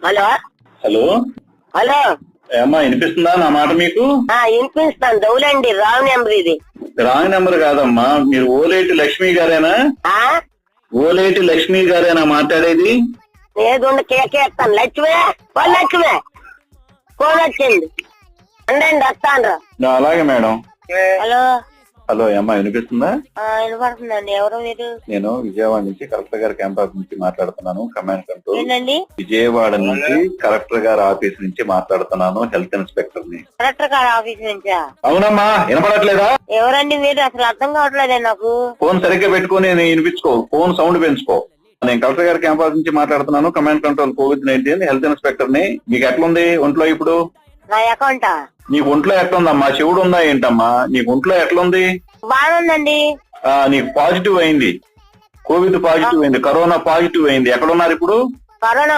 Hello hello hello ఏమ్మా వినిపిస్తుందా నా మాట మీకు? వినిపిస్తాను. దౌలండి, రాంగ్ నెంబర్ ఇది. రాంగ్ నెంబర్ కాదమ్మా, మీరు ఓలేటి లక్ష్మి గారేనా? ఓలేటి లక్ష్మి గారేనా మాట్లాడేది? ఏదో కేకేస్తాను. లక్ష్మే లక్ష్మే ఫోన్ వచ్చింది అండి, వస్తాను. అలాగే మేడం. హలో హలో అమ్మా వినిపిస్తుందా? వినపడుతుందండి. ఎవరు మీరు? నేను విజయవాడ నుంచి కలెక్టర్ గారి క్యాంపస్ నుంచి మాట్లాడుతున్నాను. Command control. ఏంటండి? విజయవాడ నుంచి కలెక్టర్ గారి ఆఫీస్ నుంచి మాట్లాడుతున్నాను. హెల్త్ ఇన్స్పెక్టర్ ని. కలెక్టర్ గారి ఆఫీస్ నుంచా? అవునమ్మా, వినపడట్లేదా? ఎవరండి మీరు? అసలు అర్థం కావట్లేదే నాకు. ఫోన్ సరిగ్గా పెట్టుకుని వినిపించుకో, ఫోన్ సౌండ్ పెంచుకో. నేను కలెక్టర్ గారి క్యాంపస్ నుంచి మాట్లాడుతున్నాను. Command control COVID-19 health inspector ని. మీకు ఎట్లుంది ఒంట్లో ఇప్పుడు? నా అకౌంటా? నీకు ఒంట్లో ఎట్లుందమ్మా? శివుడు ఉందా ఏంటమ్మా? నీకు ఒంట్లో ఎట్లుంది? బాగుందండి. నీకు పాజిటివ్ అయింది, కోవిడ్ పాజిటివ్ అయింది, కరోనా పాజిటివ్ అయింది. ఎక్కడున్నారు ఇప్పుడు? కరోనా